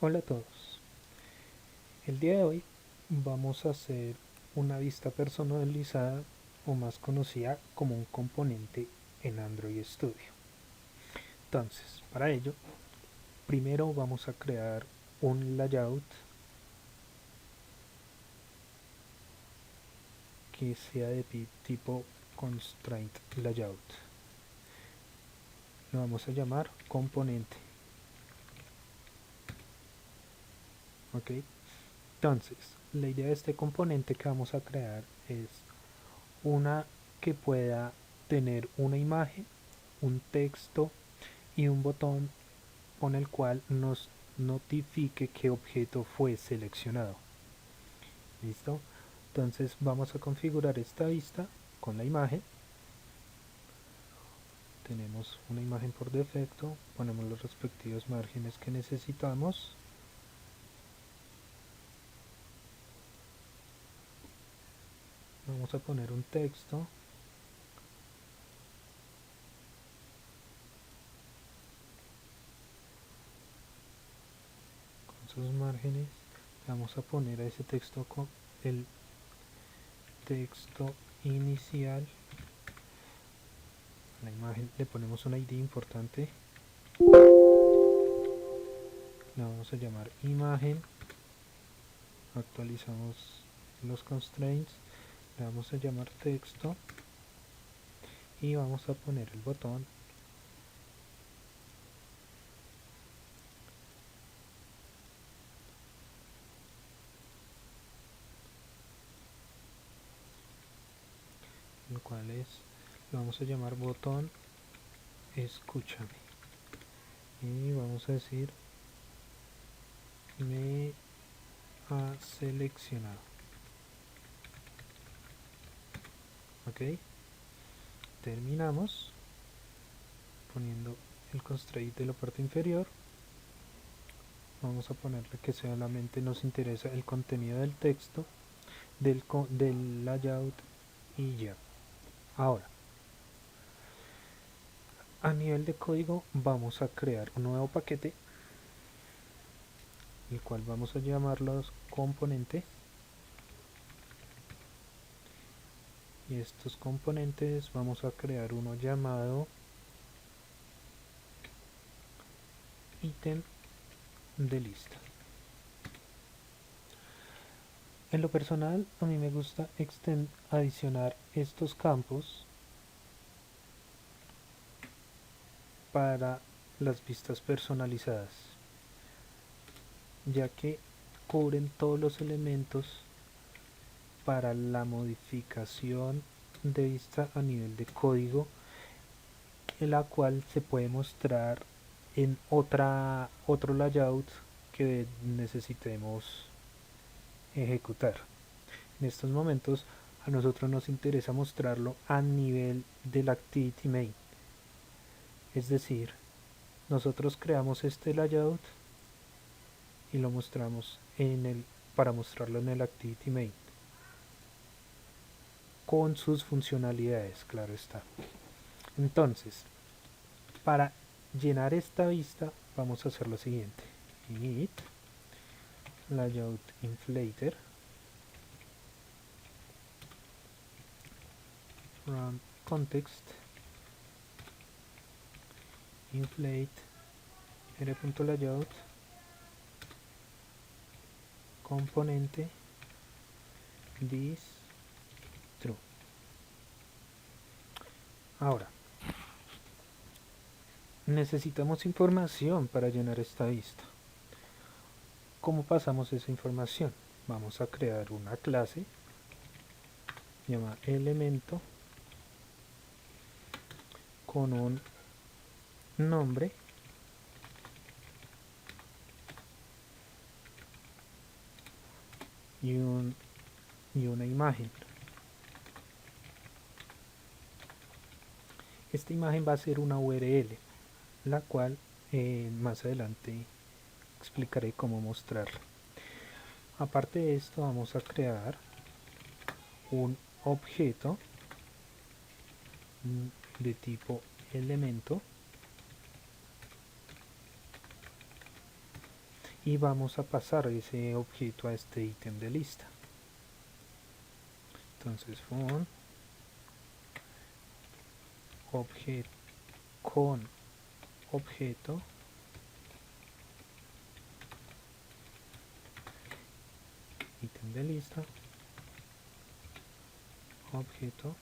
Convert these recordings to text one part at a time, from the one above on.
Hola a todos. El día de hoy vamos a hacer una vista personalizada o más conocida como un componente en Android Studio. Entonces, para ello, primero vamos a crear un layout que sea de tipo constraint layout. Lo vamos a llamar componente. ¿Ok? Entonces, la idea de este componente que vamos a crear es una que pueda tener una imagen, un texto y un botón con el cual nos notifique qué objeto fue seleccionado. ¿Listo? Entonces vamos a configurar esta vista con la imagen. Tenemos una imagen por defecto, ponemos los respectivos márgenes que necesitamos. Vamos a poner un texto. Con sus márgenes vamos a poner a ese texto con el texto inicial. A la imagen le ponemos una ID importante, la vamos a llamar imagen, actualizamos los constraints, le vamos a llamar texto y vamos a poner el botón el cual es, lo vamos a llamar botón escúchame y vamos a decir me ha seleccionado. Ok, terminamos poniendo el constraint de la parte inferior. Vamos a ponerle que solamente nos interesa el contenido del texto del layout y ya. Ahora, a nivel de código vamos a crear un nuevo paquete, el cual vamos a llamarlo componente, y estos componentes vamos a crear uno llamado ítem de lista. En lo personal a mí me gusta adicionar estos campos para las vistas personalizadas, ya que cubren todos los elementos para la modificación de vista a nivel de código, en la cual se puede mostrar en otro layout que necesitemos ejecutar. En estos momentos a nosotros nos interesa mostrarlo a nivel del activity main, es decir, nosotros creamos este layout y lo mostramos para mostrarlo en el activity main con sus funcionalidades, claro está. Entonces, para llenar esta vista vamos a hacer lo siguiente: init layout inflater run context inflate r.layout componente this true. Ahora necesitamos información para llenar esta vista. ¿Cómo pasamos esa información? Vamos a crear una clase llamada elemento con un nombre y una imagen. Esta imagen va a ser una URL, la cual más adelante explicaré cómo mostrarla. Aparte de esto vamos a crear un objeto de tipo elemento y vamos a pasar ese objeto a este ítem de lista. Entonces fun objeto con objeto ítem de lista objeto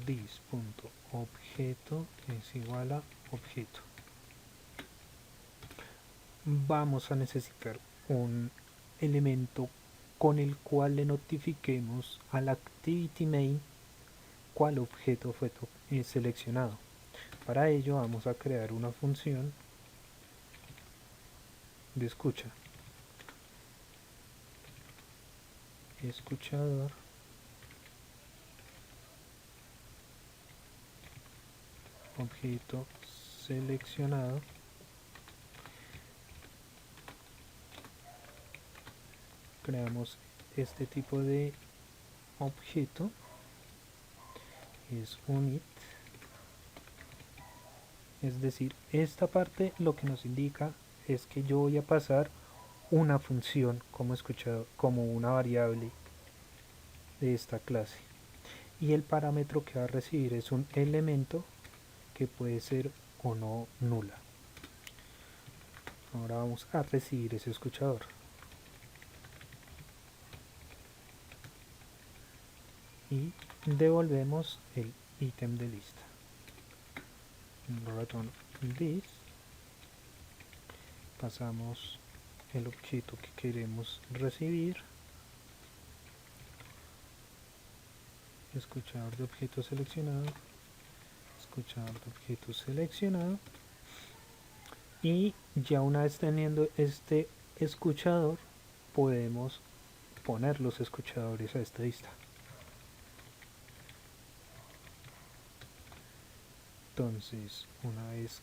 this.objeto es igual a objeto. Vamos a necesitar un elemento con el cual le notifiquemos al activity main cuál objeto fue seleccionado. Para ello vamos a crear una función de escucha. Escuchador objeto seleccionado creamos este tipo de objeto, es unit, es decir, esta parte lo que nos indica es que yo voy a pasar una función como escuchador, como una variable de esta clase, y el parámetro que va a recibir es un elemento que puede ser o no nula. Ahora vamos a recibir ese escuchador. Y devolvemos el ítem de lista. Return this. Pasamos el objeto que queremos recibir. Escuchador de objeto seleccionado. Escuchador de objeto seleccionado. Y ya una vez teniendo este escuchador, podemos poner los escuchadores a esta lista. Entonces, una vez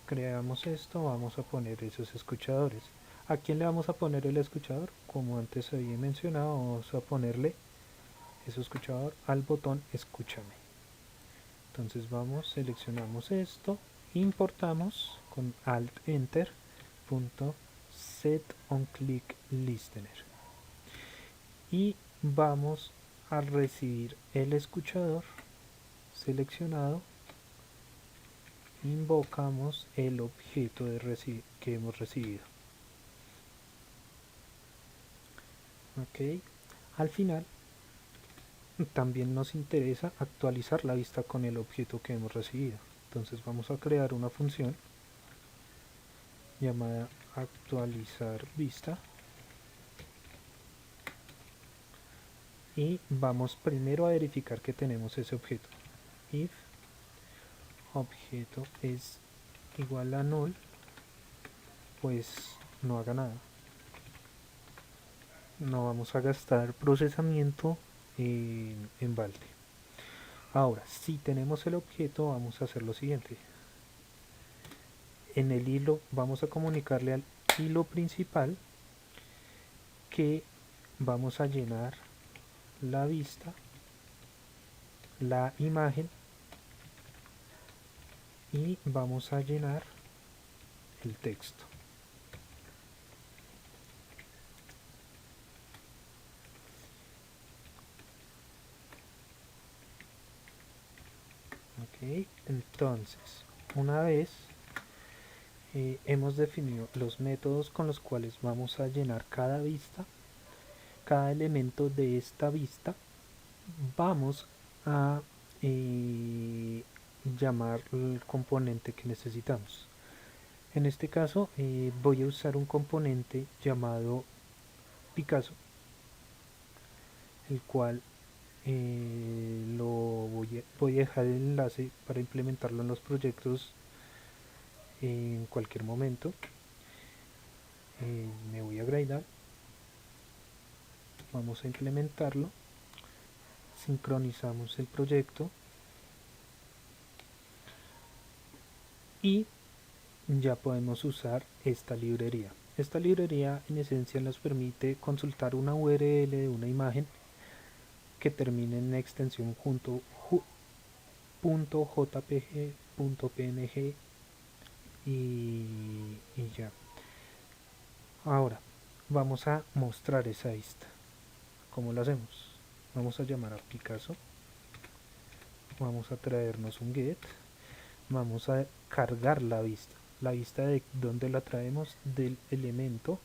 creamos esto, vamos a poner esos escuchadores. ¿A quién le vamos a poner el escuchador? Como antes había mencionado, vamos a ponerle ese escuchador al botón escúchame. Entonces vamos, seleccionamos esto, importamos con alt enter punto set on click listener y vamos a recibir el escuchador seleccionado. Invocamos el objeto que hemos recibido. Ok, al final también nos interesa actualizar la vista con el objeto que hemos recibido. Entonces vamos a crear una función llamada actualizar vista y vamos primero a verificar que tenemos ese objeto. If objeto es igual a null, pues no haga nada. No vamos a gastar procesamiento en balde. Ahora, si tenemos el objeto, vamos a hacer lo siguiente. En el hilo vamos a comunicarle al hilo principal que vamos a llenar la vista, la imagen y vamos a llenar el texto. Ok, entonces una vez hemos definido los métodos con los cuales vamos a llenar cada vista, cada elemento de esta vista, vamos a llamar el componente que necesitamos. En este caso voy a usar un componente llamado Picasso, el cual voy a dejar el enlace para implementarlo en los proyectos en cualquier momento. Me voy a Gradle, vamos a implementarlo, sincronizamos el proyecto y ya podemos usar esta librería. Esta librería en esencia nos permite consultar una URL de una imagen que termine en extensión .jpg, .png y ya. Ahora vamos a mostrar esa vista. ¿Cómo lo hacemos? Vamos a llamar a Picasso, vamos a traernos un get, vamos a cargar la vista de donde la traemos del elemento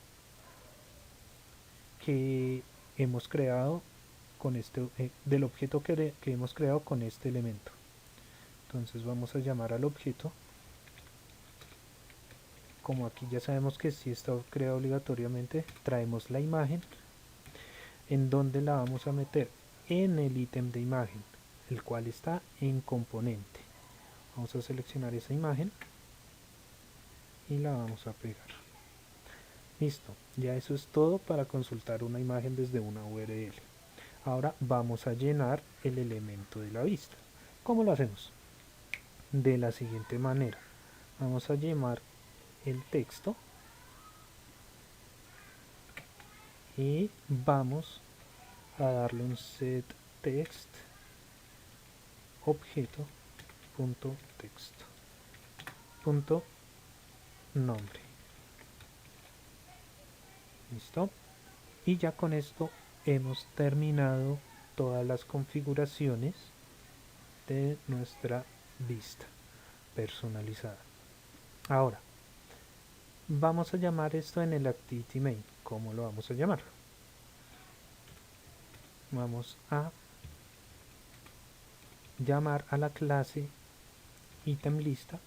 que hemos creado con este, del objeto que hemos creado con este elemento. Entonces vamos a llamar al objeto, como aquí ya sabemos que si está creado obligatoriamente, traemos la imagen. ¿En donde la vamos a meter? En el ítem de imagen, el cual está en componente. Vamos a seleccionar esa imagen y la vamos a pegar. Listo, ya eso es todo para consultar una imagen desde una URL. Ahora vamos a llenar el elemento de la vista. ¿Cómo lo hacemos? De la siguiente manera. Vamos a llamar el texto y vamos a darle un set text objeto punto texto punto nombre. Listo, y ya con esto hemos terminado todas las configuraciones de nuestra vista personalizada. Ahora vamos a llamar esto en el activity main. ¿Cómo lo vamos a llamar? Vamos a llamar a la clase item lista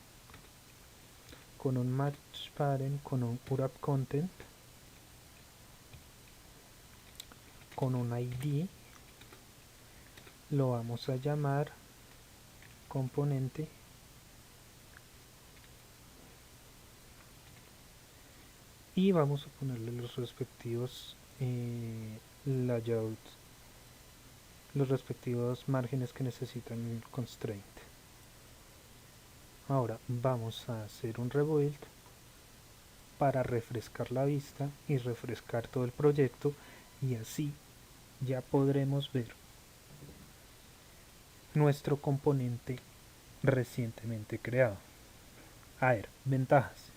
con un match parent, con un wrap content, con un ID. Lo vamos a llamar componente y vamos a ponerle los respectivos layout, los respectivos márgenes que necesitan el constraint. Ahora vamos a hacer un rebuild para refrescar la vista y refrescar todo el proyecto, y así ya podremos ver nuestro componente recientemente creado. A ver, ventajas.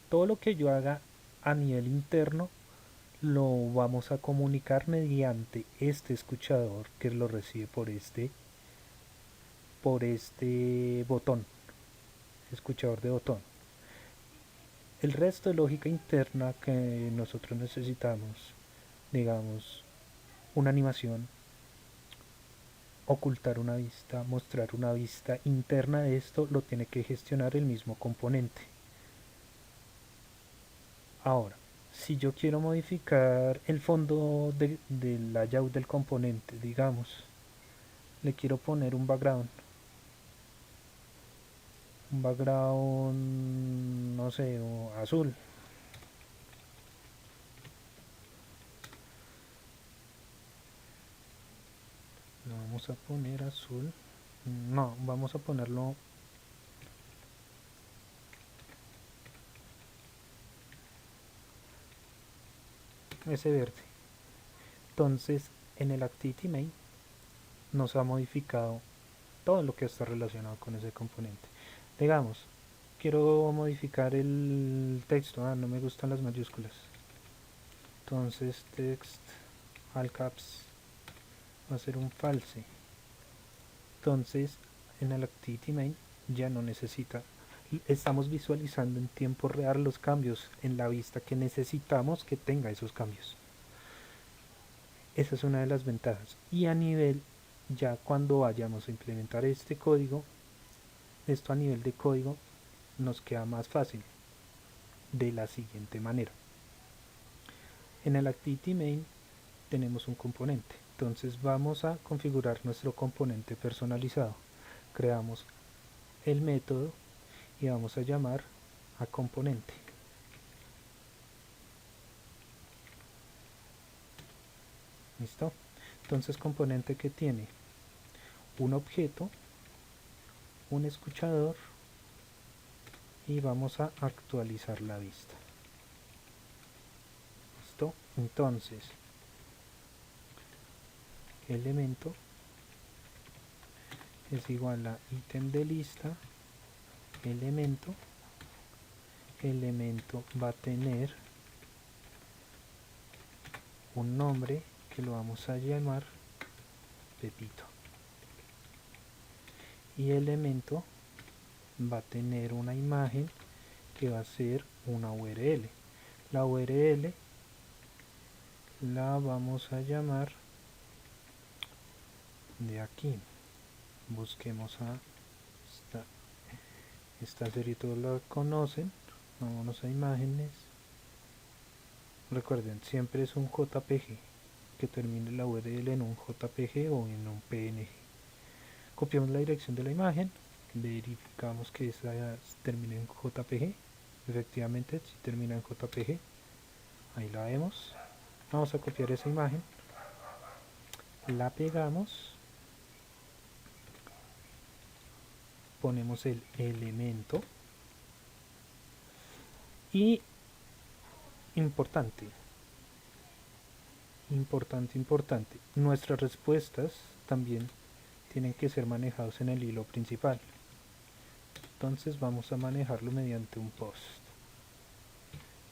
Todo lo que yo haga a nivel interno lo vamos a comunicar mediante este escuchador que lo recibe por este botón, escuchador de botón. El resto de lógica interna que nosotros necesitamos, digamos, una animación, ocultar una vista, mostrar una vista interna de esto, lo tiene que gestionar el mismo componente. Ahora, si yo quiero modificar el fondo del layout del componente, digamos, le quiero poner un background, no sé, o azul. Lo vamos a poner azul. No, vamos a ponerlo ese verde. Entonces, en el activity main nos ha modificado todo lo que está relacionado con ese componente. Digamos, quiero modificar el texto. No me gustan las mayúsculas. Entonces, text all caps va a ser un false. Entonces, en el activity main ya no necesita, estamos visualizando en tiempo real los cambios en la vista que necesitamos que tenga esos cambios. Esa es una de las ventajas. Y a nivel, ya cuando vayamos a implementar este código, esto a nivel de código nos queda más fácil de la siguiente manera. En el activity main tenemos un componente, entonces vamos a configurar nuestro componente personalizado. Creamos el método y vamos a llamar a componente. ¿Listo? Entonces componente que tiene un objeto, un escuchador, y vamos a actualizar la vista. ¿Listo? Entonces elemento es igual a ítem de lista elemento elemento va a tener un nombre que lo vamos a llamar Pepito, y el elemento va a tener una imagen que va a ser una URL. La URL la vamos a llamar de aquí. Busquemos a esta serie, todos la conocen. Vámonos a imágenes. Recuerden, siempre es un JPG, que termine la URL en un JPG o en un PNG. Copiamos la dirección de la imagen, verificamos que esa termine en JPG. Efectivamente, si termina en JPG, ahí la vemos. Vamos a copiar esa imagen, la pegamos, ponemos el elemento y importante, nuestras respuestas también tienen que ser manejados en el hilo principal. Entonces vamos a manejarlo mediante un post.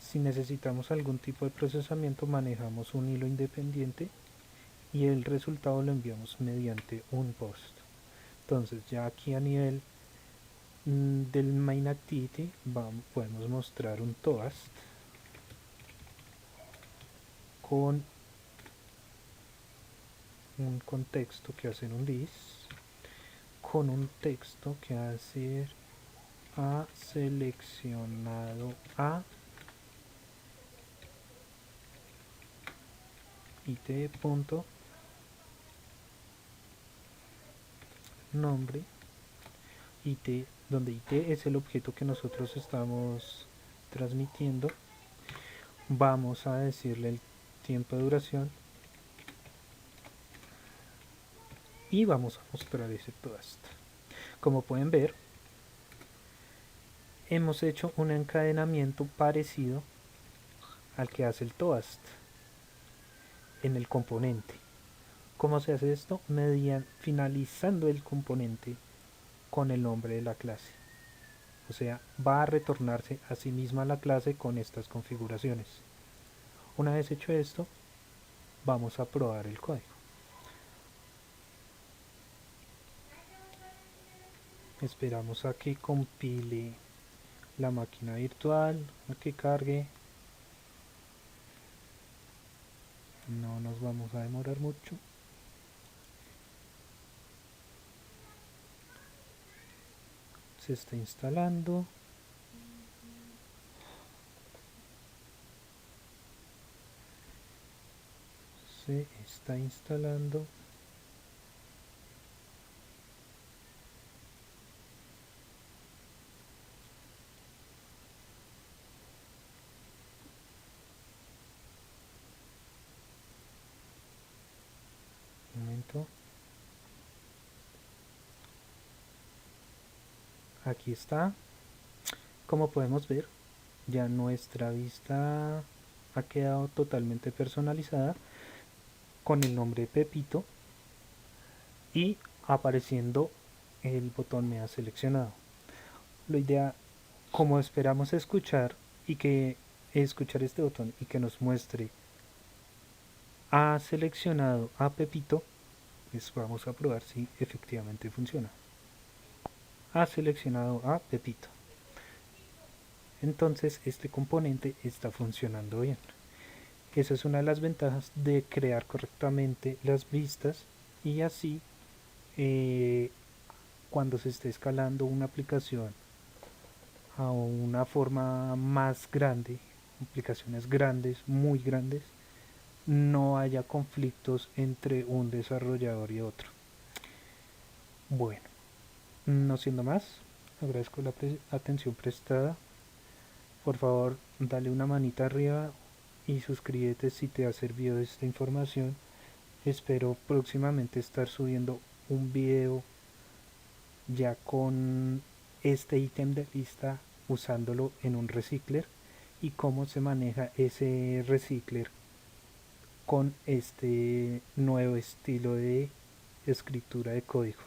Si necesitamos algún tipo de procesamiento, manejamos un hilo independiente y el resultado lo enviamos mediante un post. Entonces ya aquí a nivel del main activity podemos mostrar un toast con un contexto que hace un this, con un texto que hace ha seleccionado a it punto nombre it, donde it es el objeto que nosotros estamos transmitiendo. Vamos a decirle el tiempo de duración y vamos a mostrar ese toast. Como pueden ver, hemos hecho un encadenamiento parecido al que hace el toast en el componente. ¿Cómo se hace esto? Finalizando el componente con el nombre de la clase. O sea, va a retornarse a sí misma la clase con estas configuraciones. Una vez hecho esto, vamos a probar el código. Esperamos a que compile la máquina virtual, a que cargue. No nos vamos a demorar mucho. Se está instalando. Se está instalando. Un momento. Aquí está. Como podemos ver, ya nuestra vista ha quedado totalmente personalizada con el nombre Pepito y apareciendo el botón me ha seleccionado. Lo ideal, como esperamos escuchar este botón y que nos muestre ha seleccionado a Pepito, pues vamos a probar si efectivamente funciona. Ha seleccionado a Pepito. Entonces este componente está funcionando bien. Esa es una de las ventajas de crear correctamente las vistas y así cuando se esté escalando una aplicación a una forma más grande, aplicaciones grandes, muy grandes, no haya conflictos entre un desarrollador y otro. Bueno, no siendo más, agradezco la atención prestada. Por favor, dale una manita arriba y suscríbete si te ha servido esta información. Espero próximamente estar subiendo un video ya con este ítem de lista usándolo en un recicler y cómo se maneja ese recicler con este nuevo estilo de escritura de código.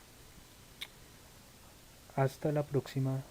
Hasta la próxima.